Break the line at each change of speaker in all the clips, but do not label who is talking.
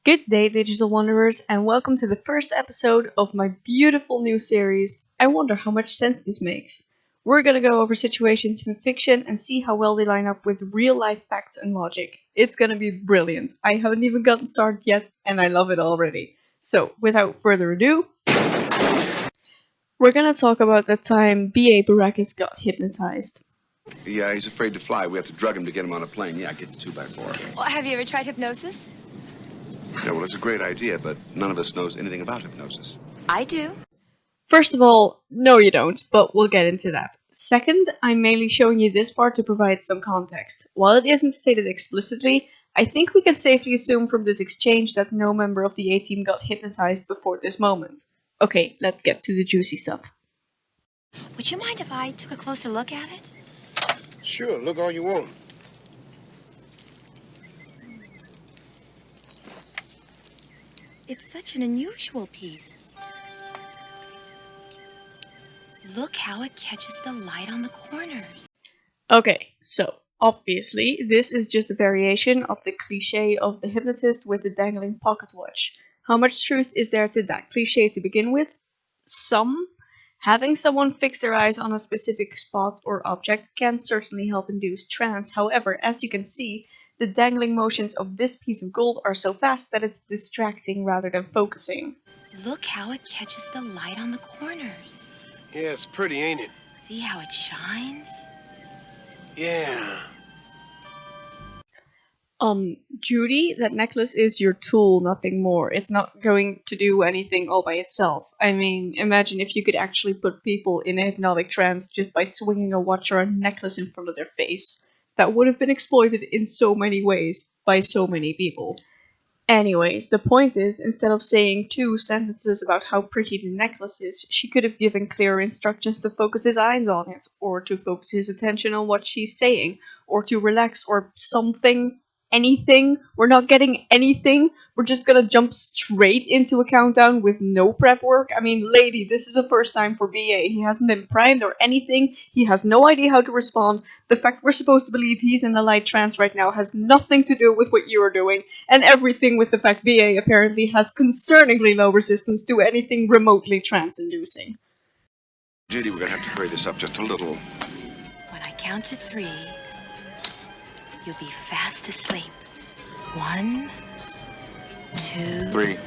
Good day, digital wanderers, and welcome to the first episode of my beautiful new series. I wonder how much sense this makes. We're gonna go over situations in fiction and see how well they line up with real life facts and logic. It's gonna be brilliant. I haven't even gotten started yet, and I love it already. So, without further ado, we're gonna talk about the time B.A. Baracus got hypnotized.
Yeah, he's afraid to fly. We have to drug him to get him on a plane. Yeah, get the 2x4.
Well, have you ever tried hypnosis?
Yeah, well, it's a great idea, but none of us knows anything about hypnosis.
I do.
First of all, no you don't, but we'll get into that. Second, I'm mainly showing you this part to provide some context. While it isn't stated explicitly, I think we can safely assume from this exchange that no member of the A-team got hypnotized before this moment. Okay, let's get to the juicy stuff.
Would you mind if I took a closer look at it?
Sure, look all you want.
It's such an unusual piece. Look how it catches the light on the corners.
Okay, so obviously this is just a variation of the cliche of the hypnotist with the dangling pocket watch. How much truth is there to that cliche to begin with? Some. Having someone fix their eyes on a specific spot or object can certainly help induce trance. However, as you can see, the dangling motions of this piece of gold are so fast that it's distracting rather than focusing.
Look how it catches the light on the corners.
Yeah, it's pretty, ain't it?
See how it shines?
Yeah.
Judy, that necklace is your tool, nothing more. It's not going to do anything all by itself. I mean, imagine if you could actually put people in a hypnotic trance just by swinging a watch or a necklace in front of their face. That would have been exploited in so many ways by so many people. Anyways, the point is, instead of saying 2 sentences about how pretty the necklace is, she could have given clearer instructions to focus his eyes on it, or to focus his attention on what she's saying, or to relax, or something. Anything. We're not getting anything. We're just gonna jump straight into a countdown with no prep work. I mean, lady, this is a first time for BA. He hasn't been primed or anything. He has no idea how to respond. The fact we're supposed to believe he's in a light trance right now has nothing to do with what you are doing, and everything with the fact BA apparently has concerningly low resistance to anything remotely trance-inducing.
Judy, we're gonna have to hurry this up just a little.
When I count to 3, you'll be fast asleep. 1, 2...
3.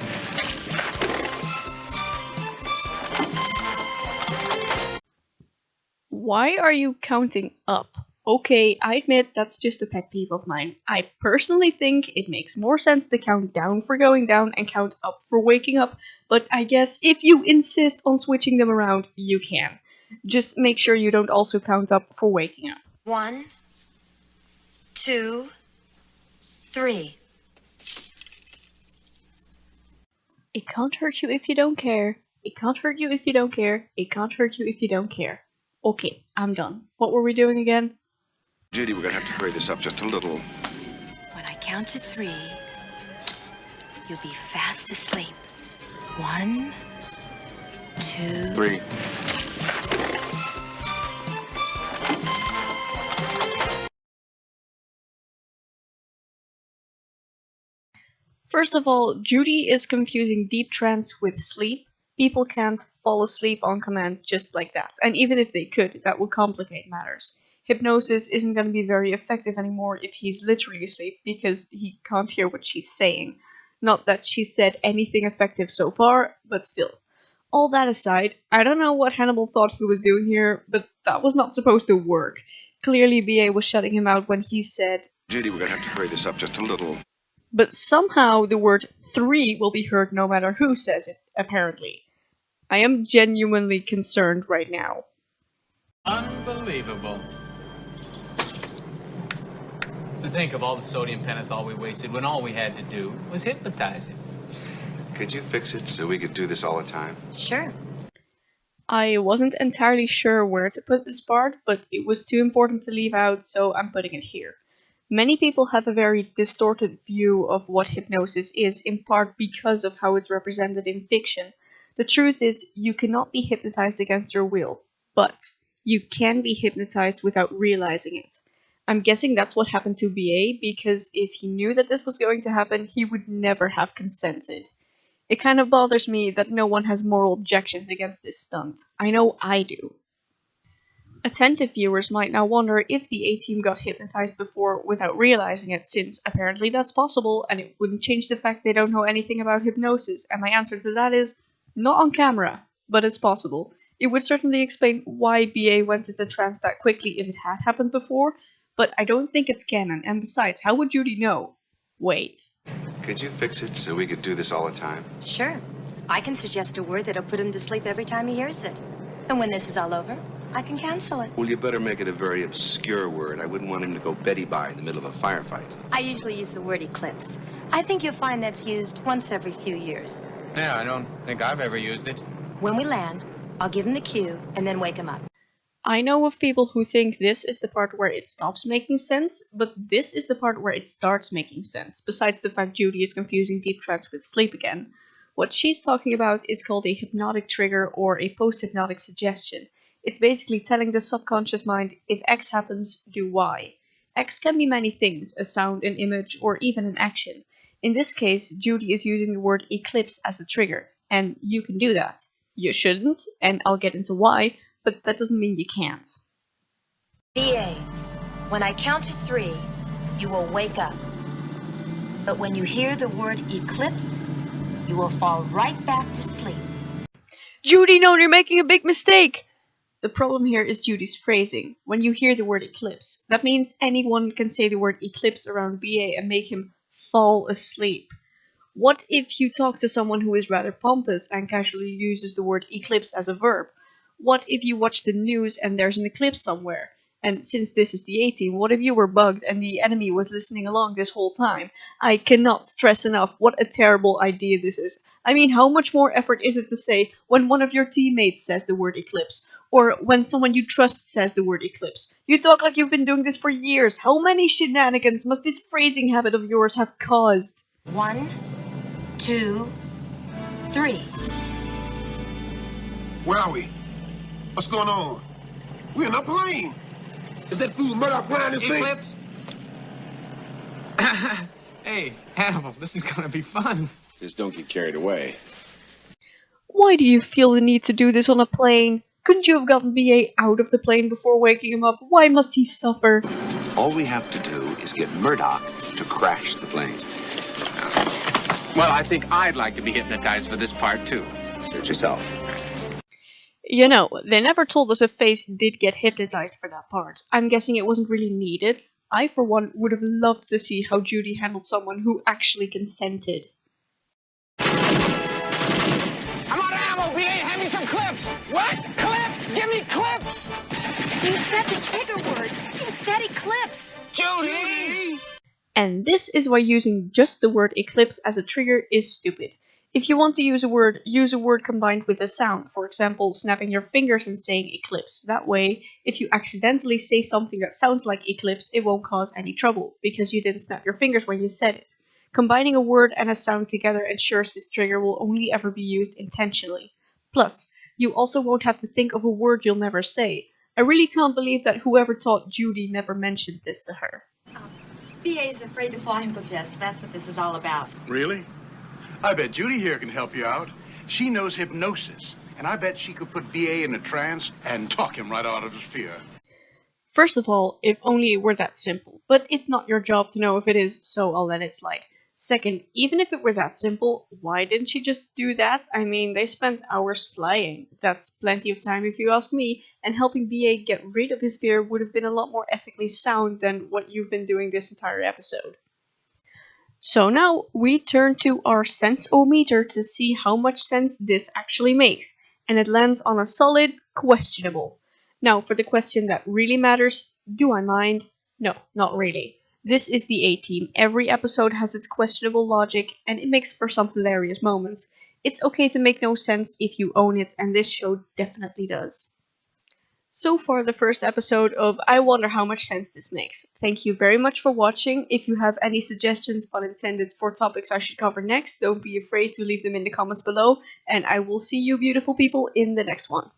Why are you counting up? Okay, I admit that's just a pet peeve of mine. I personally think it makes more sense to count down for going down and count up for waking up, but I guess if you insist on switching them around, you can. Just make sure you don't also count up for waking up.
1, 2, 3.
It can't hurt you if you don't care. It can't hurt you if you don't care. It can't hurt you if you don't care. Okay, I'm done. What were we doing again?
Judy, we're gonna have to hurry this up just a little.
When I count to 3, you'll be fast asleep. 1, 2...
3.
First of all, Judy is confusing deep trance with sleep. People can't fall asleep on command just like that, and even if they could, that would complicate matters. Hypnosis isn't going to be very effective anymore if he's literally asleep, because he can't hear what she's saying. Not that she said anything effective so far, but still. All that aside, I don't know what Hannibal thought he was doing here, but that was not supposed to work. Clearly BA was shutting him out when he said,
Judy, we're gonna have to hurry this up just a little.
but somehow the word 3 will be heard no matter who says it, apparently. I am genuinely concerned right now.
Unbelievable. To think of all the sodium pentothal we wasted when all we had to do was hypnotize him.
Could you fix it so we could do this all the time?
Sure.
I wasn't entirely sure where to put this part, but it was too important to leave out, so I'm putting it here. Many people have a very distorted view of what hypnosis is, in part because of how it's represented in fiction. The truth is, you cannot be hypnotized against your will, but you can be hypnotized without realizing it. I'm guessing that's what happened to BA, because if he knew that this was going to happen, he would never have consented. It kind of bothers me that no one has moral objections against this stunt. I know I do. Attentive viewers might now wonder if the A-Team got hypnotized before without realizing it, since apparently that's possible and it wouldn't change the fact they don't know anything about hypnosis, and my answer to that is not on camera, but it's possible. It would certainly explain why BA went into trance that quickly if it had happened before, but I don't think it's canon, and besides, how would Judy know? Wait.
Could you fix it so we could do this all the time?
Sure. I can suggest a word that'll put him to sleep every time he hears it. And when this is all over, I can cancel it.
Well, you better make it a very obscure word. I wouldn't want him to go Betty by in the middle of a firefight.
I usually use the word eclipse. I think you'll find that's used once every few years.
Yeah, I don't think I've ever used it.
When we land, I'll give him the cue and then wake him up.
I know of people who think this is the part where it stops making sense, but this is the part where it starts making sense, besides the fact Judy is confusing deep trance with sleep again. What she's talking about is called a hypnotic trigger or a post-hypnotic suggestion. It's basically telling the subconscious mind, if X happens, do Y. X can be many things, a sound, an image, or even an action. In this case, Judy is using the word eclipse as a trigger, and you can do that. You shouldn't, and I'll get into why, but that doesn't mean you can't.
BA, when I count to 3, you will wake up. But when you hear the word eclipse, you will fall right back to sleep.
Judy, no, you're making a big mistake! The problem here is Judy's phrasing. When you hear the word eclipse, that means anyone can say the word eclipse around BA and make him fall asleep. What if you talk to someone who is rather pompous and casually uses the word eclipse as a verb? What if you watch the news and there's an eclipse somewhere? And since this is the A-Team, what if you were bugged and the enemy was listening along this whole time? I cannot stress enough what a terrible idea this is. I mean, how much more effort is it to say when one of your teammates says the word eclipse? Or when someone you trust says the word eclipse? You talk like you've been doing this for years. How many shenanigans must this phrasing habit of yours have caused?
1, 2, 3.
Where are we? What's going on? We're in a plane. Is that fool Murdoch flying this thing?
Eclipse? Hey, Hannibal, this is gonna be fun.
Just don't get carried away.
Why do you feel the need to do this on a plane? Couldn't you have gotten BA out of the plane before waking him up? Why must he suffer?
All we have to do is get Murdoch to crash the plane.
Well, I think I'd like to be hypnotized for this part, too.
Suit yourself.
You know, they never told us if Face did get hypnotized for that part. I'm guessing it wasn't really needed. I, for one, would have loved to see how Judy handled someone who actually consented.
I'm out of ammo, BA. Hand me some clips. What? Clips! Give me clips!
You said the trigger word. You said eclipse.
Judy!
And this is why using just the word eclipse as a trigger is stupid. If you want to use a word combined with a sound. For example, snapping your fingers and saying eclipse. That way, if you accidentally say something that sounds like eclipse, it won't cause any trouble, because you didn't snap your fingers when you said it. Combining a word and a sound together ensures this trigger will only ever be used intentionally. Plus, you also won't have to think of a word you'll never say. I really can't believe that whoever taught Judy never mentioned this to her.
BA is afraid to fly Uncle Jess. That's what this is all about.
Really? I bet Judy here can help you out. She knows hypnosis, and I bet she could put BA in a trance and talk him right out of his fear.
First of all, if only it were that simple, but it's not your job to know if it is, so I'll let it slide. Second, even if it were that simple, why didn't she just do that? I mean, they spent hours flying. That's plenty of time if you ask me, and helping BA get rid of his fear would have been a lot more ethically sound than what you've been doing this entire episode. So now we turn to our sense-o-meter to see how much sense this actually makes, and it lands on a solid questionable. Now for the question that really matters, do I mind? No, not really. This is the A-Team. Every episode has its questionable logic, and it makes for some hilarious moments. It's okay to make no sense if you own it, and this show definitely does. So far, the first episode of I Wonder How Much Sense This Makes. Thank you very much for watching. If you have any suggestions, pun intended, for topics I should cover next, don't be afraid to leave them in the comments below, and I will see you beautiful people in the next one.